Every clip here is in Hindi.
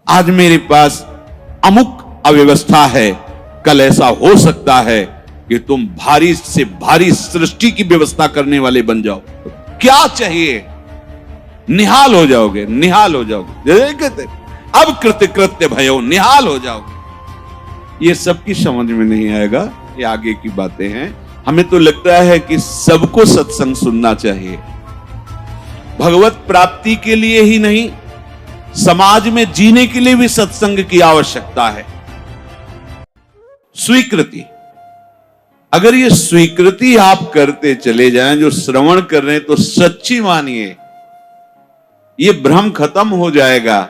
आज मेरे पास अमुक अव्यवस्था है, कल ऐसा हो सकता है कि तुम भारी से भारी सृष्टि की व्यवस्था करने वाले बन जाओ। तो क्या चाहिए? निहाल हो जाओगे, निहाल हो जाओगे। कहते अब कृत्य कृत्य भयो, निहाल हो जाओगे। ये सबकी समझ में नहीं आएगा, ये आगे की बातें हैं। हमें तो लगता है कि सबको सत्संग सुनना चाहिए, भगवत प्राप्ति के लिए ही नहीं, समाज में जीने के लिए भी सत्संग की आवश्यकता है। स्वीकृति, अगर ये स्वीकृति आप करते चले जाएं, जो श्रवण कर रहे हैं तो सच्ची मानिए, ये भ्रम खत्म हो जाएगा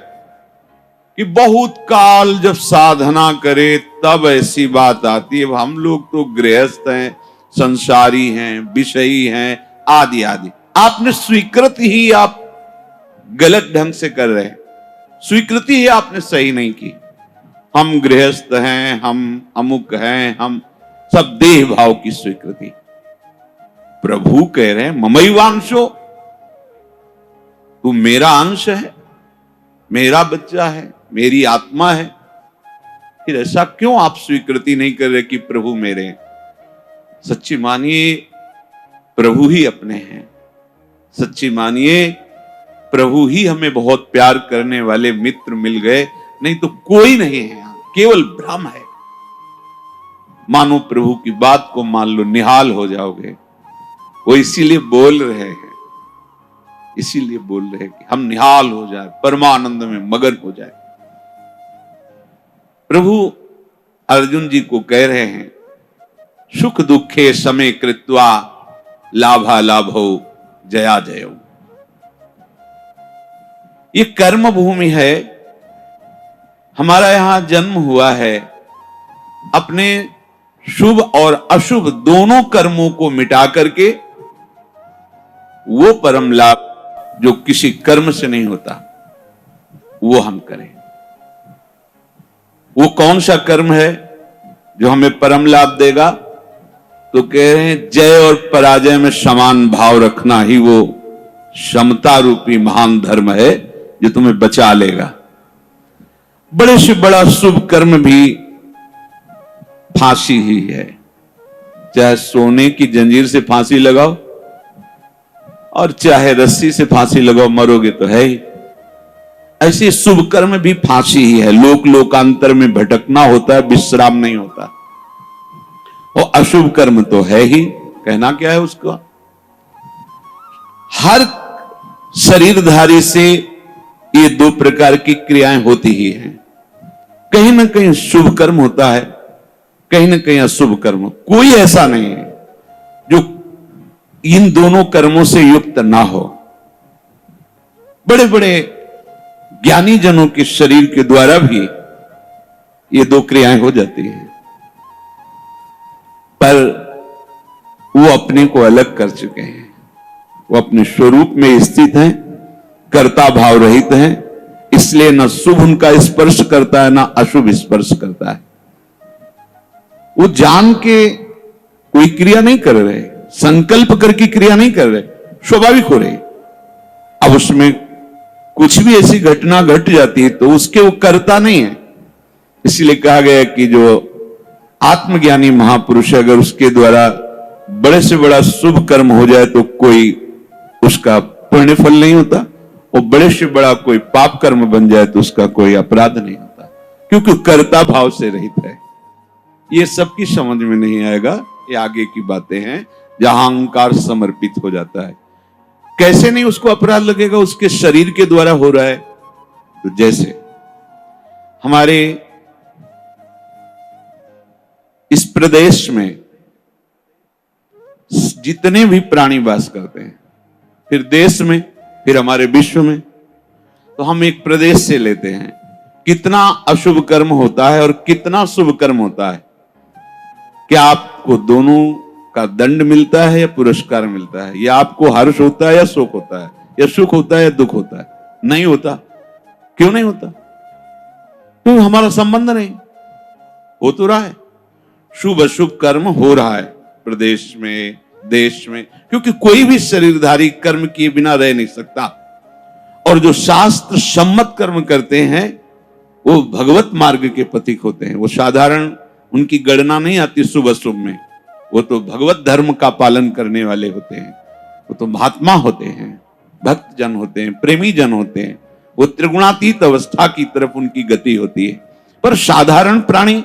कि बहुत काल जब साधना करे तब ऐसी बात आती है। हम लोग तो गृहस्थ हैं, संसारी हैं, विषयी हैं, आदि आदि। आपने स्वीकृति ही आप गलत ढंग से कर रहे हैं, स्वीकृति ही आपने सही नहीं की। हम गृहस्थ हैं, हम अमुक हैं, हम सब देह भाव की स्वीकृति। प्रभु कह रहे हैं ममैवांशो, तू मेरा अंश है, मेरा बच्चा है, मेरी आत्मा है। फिर ऐसा क्यों आप स्वीकृति नहीं कर रहे कि प्रभु मेरे हैं? सच्ची मानिए प्रभु ही अपने हैं, सच्ची मानिए प्रभु ही हमें बहुत प्यार करने वाले मित्र मिल गए, नहीं तो कोई नहीं है यहां, केवल भ्रम है। मानो प्रभु की बात को मान लो, निहाल हो जाओगे। वो इसीलिए बोल रहे हैं, इसीलिए बोल रहे हैं कि हम निहाल हो जाए, परमानंद में मगन हो जाए। प्रभु अर्जुन जी को कह रहे हैं, सुख दुखे समय कृत्वा लाभा लाभो जया जयो। ये कर्म भूमि है, हमारा यहां जन्म हुआ है। अपने शुभ और अशुभ दोनों कर्मों को मिटा करके वो परम लाभ जो किसी कर्म से नहीं होता वो हम करें। वो कौन सा कर्म है जो हमें परम लाभ देगा? तो कह रहे हैं जय और पराजय में समान भाव रखना ही वो समता रूपी महान धर्म है जो तुम्हें बचा लेगा। बड़े से बड़ा शुभ कर्म भी फांसी ही है, चाहे सोने की जंजीर से फांसी लगाओ और चाहे रस्सी से फांसी लगाओ, मरोगे तो है ही। ऐसे शुभ कर्म भी फांसी ही है, लोक लोकांतर में भटकना होता है, विश्राम नहीं होता। और अशुभ कर्म तो है ही, कहना क्या है उसको? हर शरीरधारी से ये दो प्रकार की क्रियाएं होती ही हैं। कहीं ना कहीं शुभ कर्म होता है, कहीं ना कहीं अशुभ कर्म। कोई ऐसा नहीं है जो इन दोनों कर्मों से युक्त ना हो। बड़े बड़े ज्ञानी जनों के शरीर के द्वारा भी ये दो क्रियाएं हो जाती हैं, पर वो अपने को अलग कर चुके हैं, वो अपने स्वरूप में स्थित हैं, कर्ता भाव रहित हैं। इसलिए ना शुभ उनका स्पर्श करता है, ना अशुभ स्पर्श करता है। वो जान के कोई क्रिया नहीं कर रहे, संकल्प करके क्रिया नहीं कर रहे, स्वाभाविक हो रही। अब उसमें कुछ भी ऐसी घटना घट जाती है तो उसके वो करता नहीं है। इसलिए कहा गया कि जो आत्मज्ञानी महापुरुष है, अगर उसके द्वारा बड़े से बड़ा शुभ कर्म हो जाए तो कोई उसका पुण्य फल नहीं होता, और बड़े से बड़ा कोई पाप कर्म बन जाए तो उसका कोई अपराध नहीं होता, क्योंकि कर्ता भाव से रहित है। ये सबकी समझ में नहीं आएगा, ये आगे की बातें हैं जहां अहंकार समर्पित हो जाता है। कैसे नहीं उसको अपराध लगेगा? उसके शरीर के द्वारा हो रहा है। तो जैसे हमारे इस प्रदेश में जितने भी प्राणी वास करते हैं, फिर देश में, फिर हमारे विश्व में, तो हम एक प्रदेश से लेते हैं, कितना अशुभ कर्म होता है और कितना शुभ कर्म होता है। क्या आपको दोनों का दंड मिलता है या पुरस्कार मिलता है? या आपको हर्ष होता है या शोक होता है? या सुख होता है या दुख होता है? नहीं होता। क्यों नहीं होता? क्यों? हमारा संबंध नहीं। हो तो रहा है, शुभ अशुभ कर्म हो रहा है प्रदेश में, देश में, क्योंकि कोई भी शरीरधारी कर्म किए बिना रह नहीं सकता। और जो शास्त्र सम्मत कर्म करते हैं वो भगवत मार्ग के पथिक होते हैं। वो साधारण उनकी गणना नहीं आती शुभ अशुभ में, वो तो भगवत धर्म का पालन करने वाले होते हैं। वो तो महात्मा होते हैं, भक्त जन होते हैं, प्रेमी जन होते हैं। वो त्रिगुणातीत अवस्था की तरफ उनकी गति होती है। पर साधारण प्राणी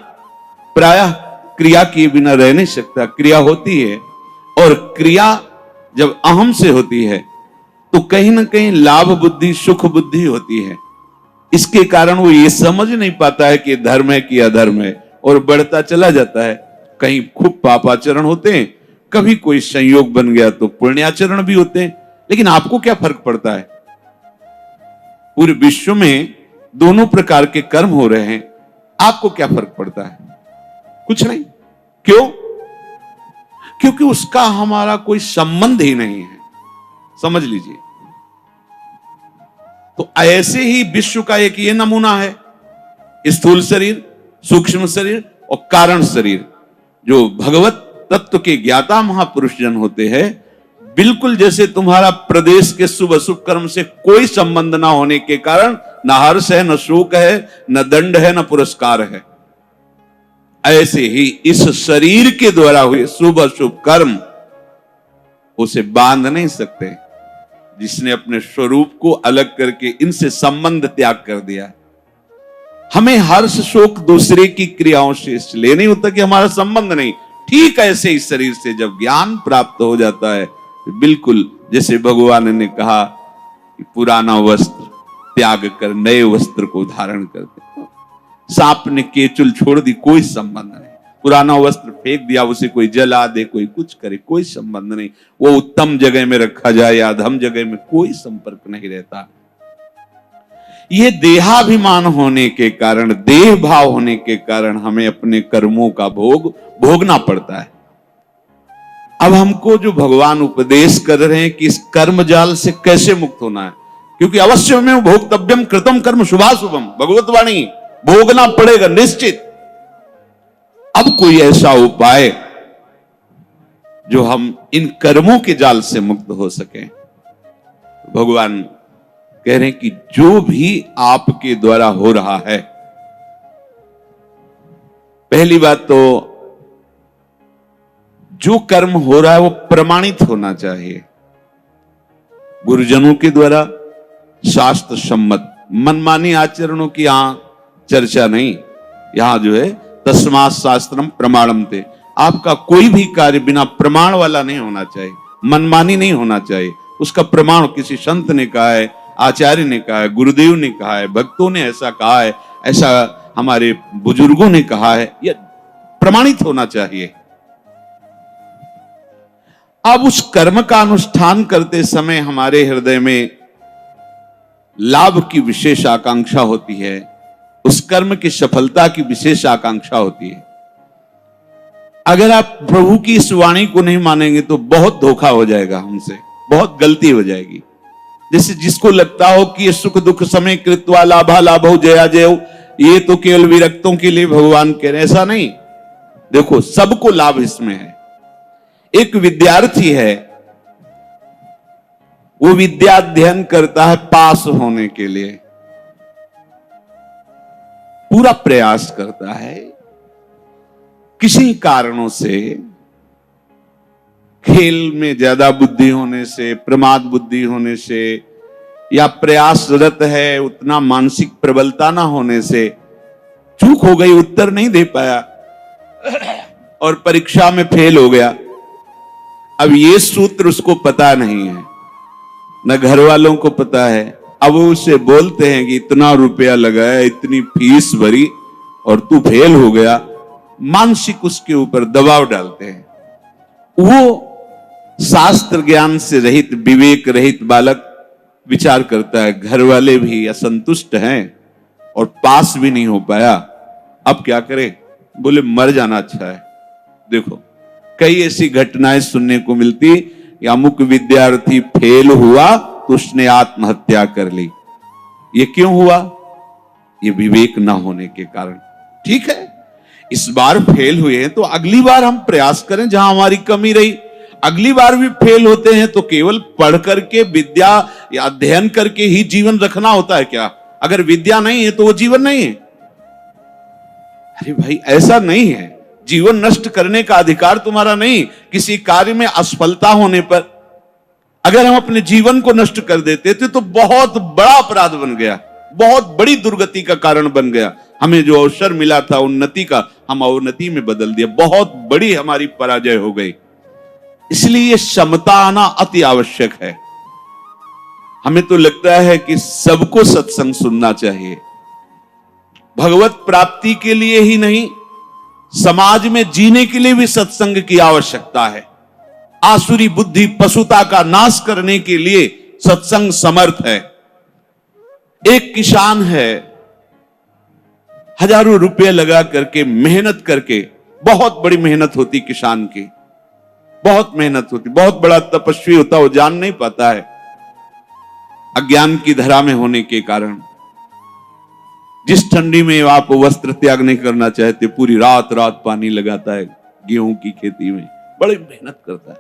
प्रायः क्रिया किए बिना रह नहीं सकता। क्रिया होती है, और क्रिया जब अहम से होती है तो कहीं ना कहीं लाभ बुद्धि, सुख बुद्धि होती है। इसके कारण वो ये समझ नहीं पाता है कि धर्म है कि अधर्म है, और बढ़ता चला जाता है। कहीं खूब पापाचरण होते हैं, कभी कोई संयोग बन गया तो पुण्याचरण भी होते हैं। लेकिन आपको क्या फर्क पड़ता है? पूरे विश्व में दोनों प्रकार के कर्म हो रहे हैं, आपको क्या फर्क पड़ता है? कुछ नहीं। क्यों? क्योंकि उसका हमारा कोई संबंध ही नहीं है। समझ लीजिए। तो ऐसे ही विश्व का एक ये नमूना है, स्थूल शरीर, सूक्ष्म शरीर और कारण शरीर। जो भगवत तत्व के ज्ञाता महापुरुष जन होते हैं, बिल्कुल जैसे तुम्हारा प्रदेश के शुभ अशुभ कर्म से कोई संबंध ना होने के कारण न हर्ष है, न शोक है, न दंड है, न पुरस्कार है, ऐसे ही इस शरीर के द्वारा हुए शुभ अशुभ कर्म उसे बांध नहीं सकते। जिसने अपने स्वरूप को अलग करके इनसे संबंध त्याग कर दिया। हमें हर्ष शोक दूसरे की क्रियाओं से इसलिए नहीं होता कि हमारा संबंध नहीं। ठीक ऐसे इस शरीर से जब ज्ञान प्राप्त हो जाता है, बिल्कुल जैसे भगवान ने कहा कि पुराना वस्त्र त्याग कर नए वस्त्र को धारण करते। सांप ने केचुल छोड़ दी, कोई संबंध नहीं। पुराना वस्त्र फेंक दिया, उसे कोई जला दे, कोई कुछ करे, कोई संबंध नहीं। वो उत्तम जगह में रखा जाए या अधम जगह में, कोई संपर्क नहीं रहता। ये देहाभिमान होने के कारण, देह भाव होने के कारण हमें अपने कर्मों का भोग भोगना पड़ता है। अब हमको जो भगवान उपदेश कर रहे हैं कि इस कर्म जाल से कैसे मुक्त होना है, क्योंकि अवश्य में भोक्तव्यम कृतम कर्म शुभाशुभम, भगवत वाणी, भोगना पड़ेगा निश्चित। अब कोई ऐसा उपाय जो हम इन कर्मों के जाल से मुक्त हो सके। भगवान कह रहे हैं कि जो भी आपके द्वारा हो रहा है, पहली बात तो जो कर्म हो रहा है वो प्रमाणित होना चाहिए, गुरुजनों के द्वारा शास्त्र सम्मत। मनमानी आचरणों की यहां चर्चा नहीं। यहां जो है तस्मात् शास्त्रम प्रमाणम थे। आपका कोई भी कार्य बिना प्रमाण वाला नहीं होना चाहिए, मनमानी नहीं होना चाहिए। उसका प्रमाण किसी संत ने कहा है, आचार्य ने कहा है, गुरुदेव ने कहा है, भक्तों ने ऐसा कहा है, ऐसा हमारे बुजुर्गों ने कहा है, यह प्रमाणित होना चाहिए। अब उस कर्म का अनुष्ठान करते समय हमारे हृदय में लाभ की विशेष आकांक्षा होती है, उस कर्म की सफलता की विशेष आकांक्षा होती है। अगर आप प्रभु की इस वाणी को नहीं मानेंगे तो बहुत धोखा हो जाएगा हमसे, बहुत गलती हो जाएगी। जैसे जिसको लगता हो कि ये सुख दुख समय कृत्वा लाभा लाभो जया जय, ये तो केवल विरक्तों के लिए भगवान कह रहे हैं, ऐसा नहीं। देखो सबको लाभ इसमें है। एक विद्यार्थी है, वो विद्या अध्ययन करता है पास होने के लिए, पूरा प्रयास करता है। किसी कारणों से, खेल में ज्यादा बुद्धि होने से, प्रमाद बुद्धि होने से, या प्रयासरत है उतना मानसिक प्रबलता ना होने से चूक हो गई, उत्तर नहीं दे पाया और परीक्षा में फेल हो गया। अब ये सूत्र उसको पता नहीं है, न घर वालों को पता है। अब उसे बोलते हैं कि इतना रुपया लगाया, इतनी फीस भरी और तू फेल हो गया। मानसिक उसके ऊपर दबाव डालते हैं। वो शास्त्र ज्ञान से रहित, विवेक रहित बालक विचार करता है, घर वाले भी असंतुष्ट हैं और पास भी नहीं हो पाया, अब क्या करे? बोले मर जाना अच्छा है। देखो कई ऐसी घटनाएं सुनने को मिलती, अमुक विद्यार्थी फेल हुआ तो उसने आत्महत्या कर ली। ये क्यों हुआ? ये विवेक ना होने के कारण। ठीक है, इस बार फेल हुए हैं तो अगली बार हम प्रयास करें जहां हमारी कमी रही। अगली बार भी फेल होते हैं तो केवल पढ़ करके, विद्या या अध्ययन करके ही जीवन रखना होता है क्या? अगर विद्या नहीं है तो वो जीवन नहीं है। अरे भाई ऐसा नहीं है, जीवन नष्ट करने का अधिकार तुम्हारा नहीं। किसी कार्य में असफलता होने पर अगर हम अपने जीवन को नष्ट कर देते थे तो बहुत बड़ा अपराध बन गया, बहुत बड़ी दुर्गति का कारण बन गया। हमें जो अवसर मिला था उन्नति का, हम अवनति में बदल दिया, बहुत बड़ी हमारी पराजय हो गई। इसलिए समता आना अति आवश्यक है। हमें तो लगता है कि सबको सत्संग सुनना चाहिए, भगवत प्राप्ति के लिए ही नहीं, समाज में जीने के लिए भी सत्संग की आवश्यकता है। आसुरी बुद्धि पशुता का नाश करने के लिए सत्संग समर्थ है। एक किसान है, हजारों रुपए लगा करके मेहनत करके, बहुत बड़ी मेहनत होती किसान की, बहुत मेहनत होती, बहुत बड़ा तपस्वी होता, वो जान नहीं पाता है अज्ञान की धरा में होने के कारण। जिस ठंडी में आप वस्त्र त्याग नहीं करना चाहते, पूरी रात रात पानी लगाता है गेहूं की खेती में, बड़ी मेहनत करता है।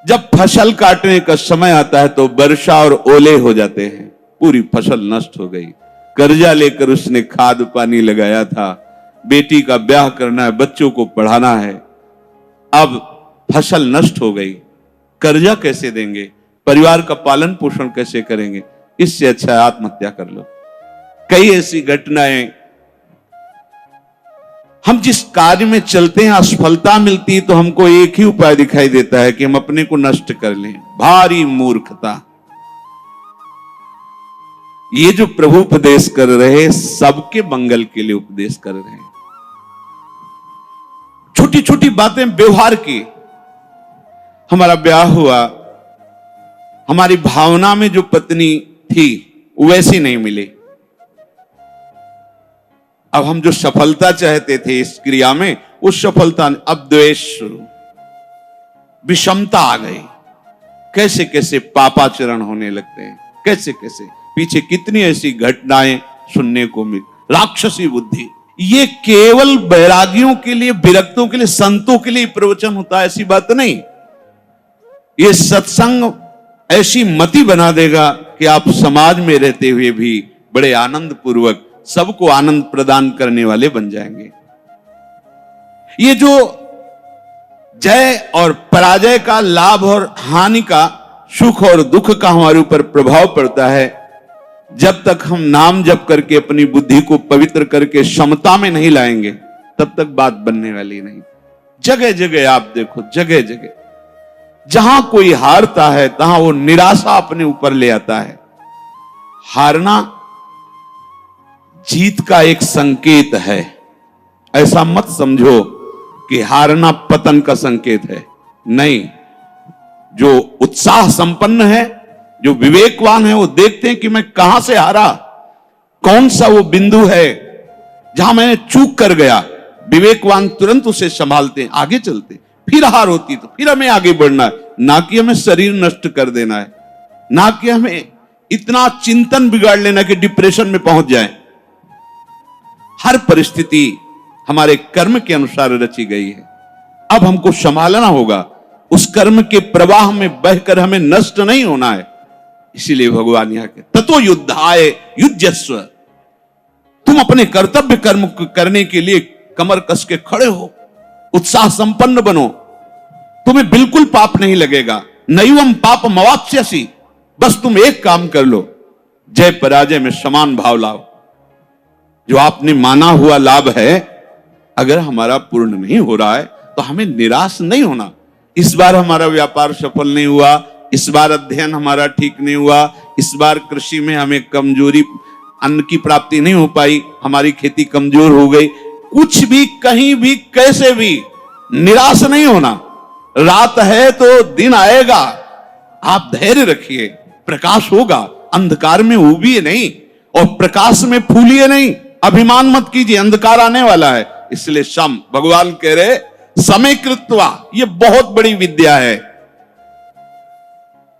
जब फसल काटने का समय आता है तो वर्षा और ओले हो जाते हैं, पूरी फसल नष्ट हो गई। कर्जा लेकर उसने खाद पानी लगाया था, बेटी का ब्याह करना है, बच्चों को पढ़ाना है, अब फसल नष्ट हो गई। कर्जा कैसे देंगे, परिवार का पालन पोषण कैसे करेंगे? इससे अच्छा आत्महत्या कर लो। कई ऐसी घटनाएं, हम जिस कार्य में चलते हैं असफलता मिलती है तो हमको एक ही उपाय दिखाई देता है कि हम अपने को नष्ट कर लें। भारी मूर्खता। ये जो प्रभु उपदेश कर रहे हैं सबके मंगल के लिए उपदेश कर रहे हैं। छोटी छोटी बातें व्यवहार की। हमारा ब्याह हुआ, हमारी भावना में जो पत्नी थी वैसी नहीं मिली। अब हम जो सफलता चाहते थे इस क्रिया में, उस सफलता, अब द्वेष शुरू, विषमता आ गई। कैसे कैसे पापाचरण होने लगते हैं, कैसे कैसे पीछे कितनी ऐसी घटनाएं सुनने को मिल। राक्षसी बुद्धि। ये केवल बैरागियों के लिए, विरक्तों के लिए, संतों के लिए प्रवचन होता है, ऐसी बात नहीं। ये सत्संग ऐसी मति बना देगा कि आप समाज में रहते हुए भी बड़े आनंद पूर्वक सबको आनंद प्रदान करने वाले बन जाएंगे। ये जो जय और पराजय का, लाभ और हानि का, सुख और दुख का हमारे ऊपर प्रभाव पड़ता है, जब तक हम नाम जप करके अपनी बुद्धि को पवित्र करके समता में नहीं लाएंगे तब तक बात बनने वाली नहीं। जगह जगह आप देखो, जगह जगह जहां कोई हारता है तहां वो निराशा अपने ऊपर ले आता है। हारना जीत का एक संकेत है। ऐसा मत समझो कि हारना पतन का संकेत है, नहीं। जो उत्साह संपन्न है, जो विवेकवान है, वो देखते हैं कि मैं कहां से हारा, कौन सा वो बिंदु है जहां मैं चूक कर गया। विवेकवान तुरंत उसे संभालते हैं, आगे चलते। फिर हार होती तो फिर हमें आगे बढ़ना है, ना कि हमें शरीर नष्ट कर देना है, ना कि हमें इतना चिंतन बिगाड़ लेना कि डिप्रेशन में पहुंच जाए। हर परिस्थिति हमारे कर्म के अनुसार रची गई है। अब हमको संभालना होगा, उस कर्म के प्रवाह में बहकर हमें नष्ट नहीं होना है। इसीलिए भगवान यहां के ततो युद्धाय युज्यस्व। तुम अपने कर्तव्य कर्म करने के लिए कमर कस के खड़े हो, उत्साह संपन्न बनो, तुम्हें बिल्कुल पाप नहीं लगेगा। नैवम पाप मवाप्स्यसि। बस तुम एक काम कर लो, जय पराजय में समान भाव लाओ। जो आपने माना हुआ लाभ है, अगर हमारा पूर्ण नहीं हो रहा है तो हमें निराश नहीं होना। इस बार हमारा व्यापार सफल नहीं हुआ, इस बार अध्ययन हमारा ठीक नहीं हुआ, इस बार कृषि में हमें कमजोरी, अन्न की प्राप्ति नहीं हो पाई, हमारी खेती कमजोर हो गई, कुछ भी, कहीं भी, कैसे भी निराश नहीं होना। रात है तो दिन आएगा, आप धैर्य रखिए, प्रकाश होगा। अंधकार में उबिए नहीं और प्रकाश में फूलिए नहीं। अभिमान मत कीजिए, अंधकार आने वाला है। इसलिए सम, भगवान कह रहे समय कृत्वा, ये बहुत बड़ी विद्या है।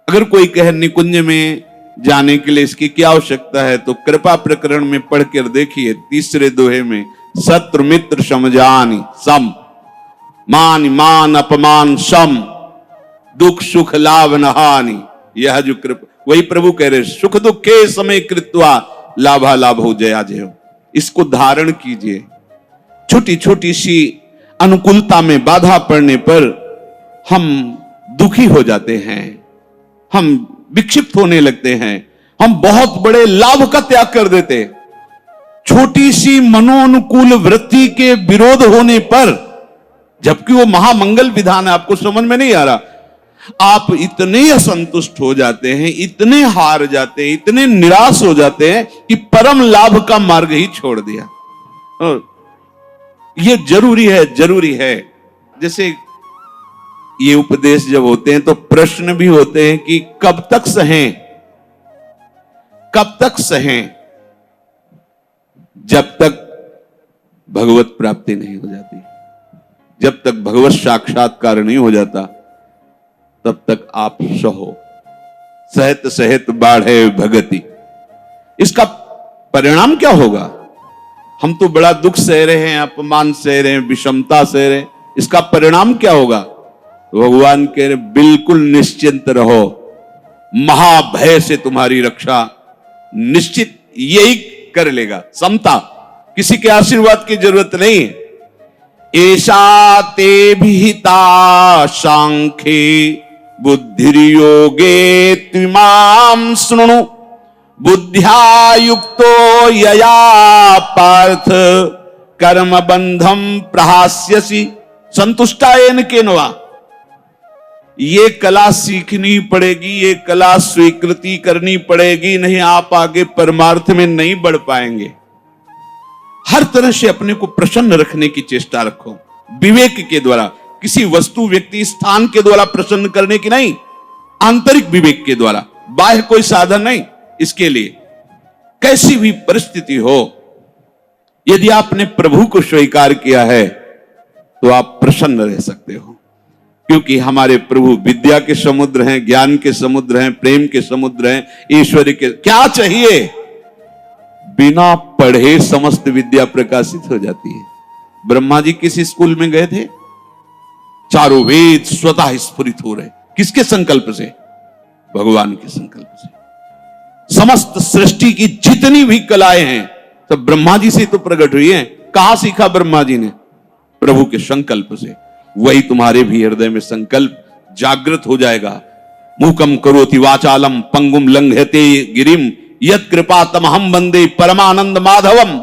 अगर कोई कहे निकुंज में जाने के लिए इसकी क्या आवश्यकता है, तो कृपा प्रकरण में पढ़कर देखिए, तीसरे दोहे में, शत्रु मित्र समझानी सम, मान मान अपमान सम, दुख सुख लाभ न हानि। यह जो कृपा, वही प्रभु कह रहे, सुख दुखे समय कृत्वा लाभा लाभ हो जया जय। इसको धारण कीजिए। छोटी छोटी सी अनुकूलता में बाधा पड़ने पर हम दुखी हो जाते हैं, हम विक्षिप्त होने लगते हैं, हम बहुत बड़े लाभ का त्याग कर देते। छोटी सी मनोनुकूल वृत्ति के विरोध होने पर, जबकि वो महामंगल विधान है, आपको समझ में नहीं आ रहा, आप इतने असंतुष्ट हो जाते हैं, इतने हार जाते हैं, इतने निराश हो जाते हैं कि परम लाभ का मार्ग ही छोड़ दिया। और ये जरूरी है, जरूरी है। जैसे ये उपदेश जब होते हैं तो प्रश्न भी होते हैं कि कब तक सहें, कब तक सहें? जब तक भगवत प्राप्ति नहीं हो जाती, जब तक भगवत साक्षात्कार नहीं हो जाता, तब तक आप सहो। सहत सहत बाढ़े भगति। इसका परिणाम क्या होगा? हम तो बड़ा दुख सह रहे हैं, अपमान सह रहे हैं, विषमता सह रहे हैं, इसका परिणाम क्या होगा? भगवान कह रहे बिल्कुल निश्चिंत रहो, महाभय से तुम्हारी रक्षा निश्चित यही कर लेगा। समता, किसी के आशीर्वाद की जरूरत नहीं है। ऐसा ते विहिता सांख्ये बुद्धिर्योगे त्विमां शृणु बुद्ध्या युक्तो यया पार्थ कर्म बंधम प्रहास्यसि संतुष्टायेन केनवा। ये कला सीखनी पड़ेगी, ये कला स्वीकृति करनी पड़ेगी, नहीं आप आगे परमार्थ में नहीं बढ़ पाएंगे। हर तरह से अपने को प्रसन्न रखने की चेष्टा रखो, विवेक के द्वारा, किसी वस्तु व्यक्ति स्थान के द्वारा प्रसन्न करने की नहीं, आंतरिक विवेक के द्वारा, बाह्य कोई साधन नहीं। इसके लिए कैसी भी परिस्थिति हो, यदि आपने प्रभु को स्वीकार किया है तो आप प्रसन्न रह सकते हो, क्योंकि हमारे प्रभु विद्या के समुद्र हैं, ज्ञान के समुद्र हैं, प्रेम के समुद्र हैं, ईश्वरी के। क्या चाहिए? बिना पढ़े समस्त विद्या प्रकाशित हो जाती है। ब्रह्मा जी किस स्कूल में गए थे? चारों वेद स्वतः स्फुरित हो रहे। किसके संकल्प से? भगवान के संकल्प से। समस्त सृष्टि की जितनी भी कलाएं हैं सब ब्रह्मा जी से तो प्रकट हुई हैं। कहां सीखा ब्रह्मा जी ने? प्रभु के संकल्प से। वही तुम्हारे भी हृदय में संकल्प जागृत हो जाएगा। मूकम करोति वाचालम पंगुम लंघयते गिरिम यत् कृपा तमहम वंदे परमानंद माधवम।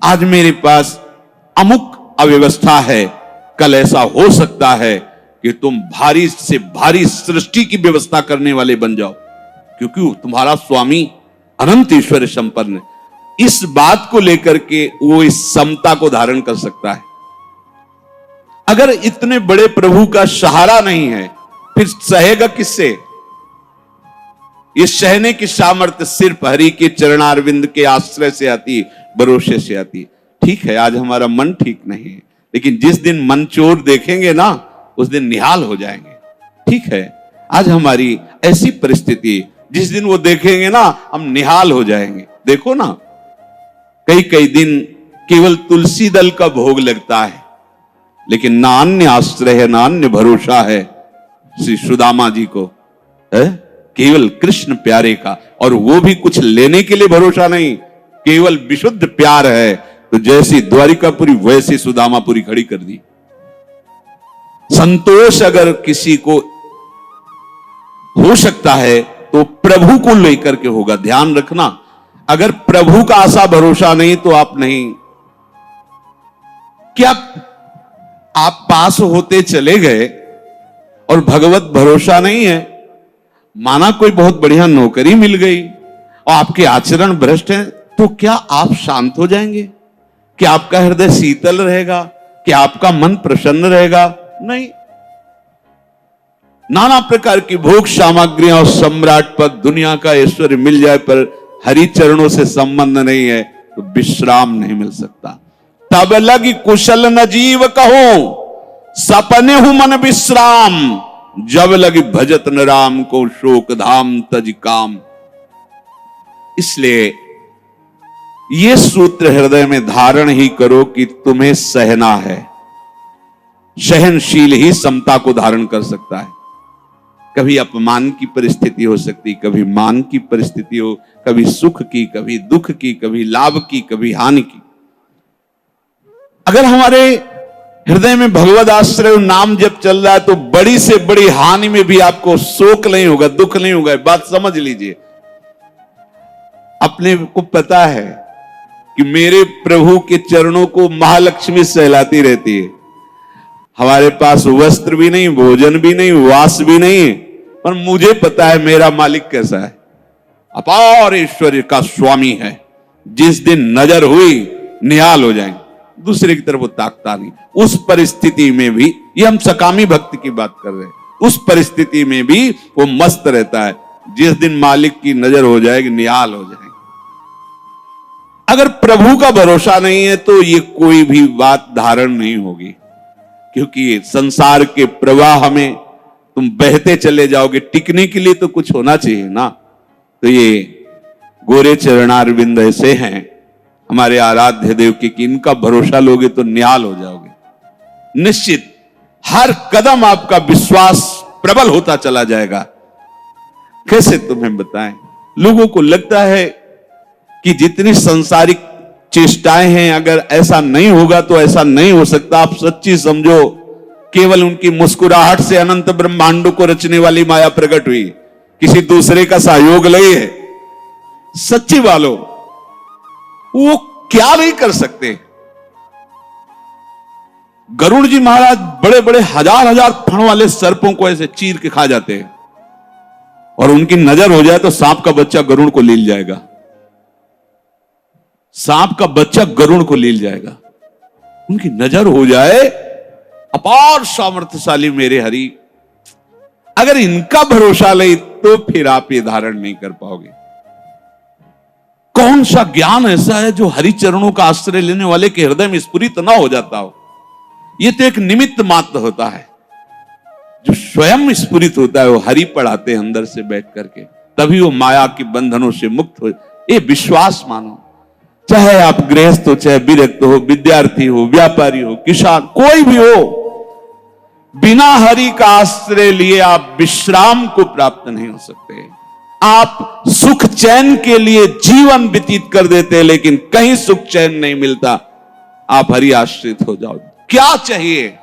आज मेरे पास अमुक अव्यवस्था है, कल ऐसा हो सकता है कि तुम भारी से भारी सृष्टि की व्यवस्था करने वाले बन जाओ, क्योंकि तुम्हारा स्वामी अनंत ईश्वर संपन्न है। इस बात को लेकर के वो इस समता को धारण कर सकता है। अगर इतने बड़े प्रभु का सहारा नहीं है, फिर सहेगा किससे? ये सहने की सामर्थ्य सिर्फ हरि के चरणारविंद के आश्रय से आती, भरोसे से आती। ठीक है, आज हमारा मन ठीक नहीं है, लेकिन जिस दिन मन चोर देखेंगे ना, उस दिन निहाल हो जाएंगे। ठीक है, आज हमारी ऐसी परिस्थिति, जिस दिन वो देखेंगे ना, हम निहाल हो जाएंगे। देखो ना, कई कई दिन केवल तुलसी दल का भोग लगता है, लेकिन ना अन्य आश्रय है, ना अन्य भरोसा है श्री सुदामा जी को, है केवल कृष्ण प्यारे का। और वो भी कुछ लेने के लिए भरोसा नहीं, केवल विशुद्ध प्यार है। तो जैसी द्वारिकापुरी वैसी सुदामापुरी खड़ी कर दी। संतोष अगर किसी को हो सकता है तो प्रभु को लेकर के होगा। ध्यान रखना, अगर प्रभु का आशा भरोसा नहीं तो आप नहीं। क्या आप पास होते चले गए और भगवत भरोसा नहीं है? माना कोई बहुत बढ़िया नौकरी मिल गई और आपके आचरण भ्रष्ट हैं, तो क्या आप शांत हो जाएंगे? क्या आपका हृदय शीतल रहेगा? क्या आपका मन प्रसन्न रहेगा? नहीं। नाना प्रकार की भोग सामग्रियां और सम्राट पद, दुनिया का ऐश्वर्य मिल जाए, पर हरि चरणों से संबंध नहीं है तो विश्राम नहीं मिल सकता। तब लगी कुशल न जीव कहो, सपने हूं मन विश्राम, जब लगी भजत न राम को, शोक धाम तज काम। इसलिए ये सूत्र हृदय में धारण ही करो कि तुम्हें सहना है। सहनशील ही समता को धारण कर सकता है। कभी अपमान की परिस्थिति हो सकती, कभी मान की परिस्थिति हो, कभी सुख की, कभी दुख की, कभी लाभ की, कभी हानि की। अगर हमारे हृदय में भगवद आश्रय नाम जब चल रहा है तो बड़ी से बड़ी हानि में भी आपको शोक नहीं होगा, दुख नहीं होगा। बात समझ लीजिए। अपने को पता है कि मेरे प्रभु के चरणों को महालक्ष्मी सहलाती रहती है। हमारे पास वस्त्र भी नहीं, भोजन भी नहीं, वास भी नहीं, पर मुझे पता है मेरा मालिक कैसा है। अपार ऐश्वर्य का स्वामी है। जिस दिन नजर हुई निहाल हो जाएंगे, दूसरे की तरफ वो ताकता नहीं। उस परिस्थिति में भी, ये हम सकामी भक्ति की बात कर रहे हैं, उस परिस्थिति में भी वो मस्त रहता है। जिस दिन मालिक की नजर हो जाएगी निहाल हो जाएंगे। अगर प्रभु का भरोसा नहीं है तो ये कोई भी बात धारण नहीं होगी, क्योंकि संसार के प्रवाह में तुम बहते चले जाओगे। टिकने के लिए तो कुछ होना चाहिए ना। तो ये गोरे चरणारविंद ऐसे हैं हमारे आराध्य देव की, कि इनका भरोसा लोगे तो निहाल हो जाओगे। निश्चित हर कदम आपका विश्वास प्रबल होता चला जाएगा। कैसे तुम्हें बताएं, लोगों को लगता है कि जितनी सांसारिक चेष्टाएं हैं, अगर ऐसा नहीं होगा तो ऐसा नहीं हो सकता। आप सच्ची समझो, केवल उनकी मुस्कुराहट से अनंत ब्रह्मांडों को रचने वाली माया प्रकट हुई, किसी दूसरे का सहयोग नहीं है। सच्ची वालों, वो क्या नहीं कर सकते। गरुड़ जी महाराज बड़े बड़े हजार हजार फण वाले सर्पों को ऐसे चीर के खा जाते हैं, और उनकी नजर हो जाए तो सांप का बच्चा गरुड़ को लील जाएगा। सांप का बच्चा गरुड़ को लील जाएगा। उनकी नजर हो जाए, अपार सामर्थ्यशाली मेरे हरि। अगर इनका भरोसा ले तो फिर आप ये धारण नहीं कर पाओगे। कौन सा ज्ञान ऐसा है जो हरि चरणों का आश्रय लेने वाले के हृदय में स्फुरित ना हो जाता हो। यह तो एक निमित्त मात्र होता है। जो स्वयं स्फुरित होता है वो हरि पढ़ाते हैं अंदर से बैठ करके, तभी वो माया के बंधनों से मुक्त हो। ये विश्वास मानो, चाहे आप गृहस्थ हो, चाहे विरक्त हो, विद्यार्थी हो, व्यापारी हो, किसान, कोई भी हो, बिना हरि का आश्रय लिए आप विश्राम को प्राप्त नहीं हो सकते। आप सुख चैन के लिए जीवन व्यतीत कर देते हैं, लेकिन कहीं सुख चैन नहीं मिलता। आप हरि आश्रित हो जाओ, क्या चाहिए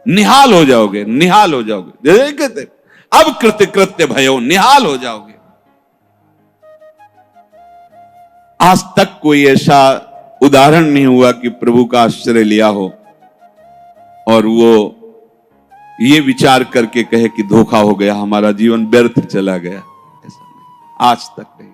निहाल हो जाओगे, निहाल हो जाओगे। जैसे कहते अब कृत्य कृत्य भयो, निहाल हो जाओगे। आज तक कोई ऐसा उदाहरण नहीं हुआ कि प्रभु का आश्रय लिया हो और वो ये विचार करके कहे कि धोखा हो गया, हमारा जीवन व्यर्थ चला गया। ऐसा नहीं, आज तक नहीं।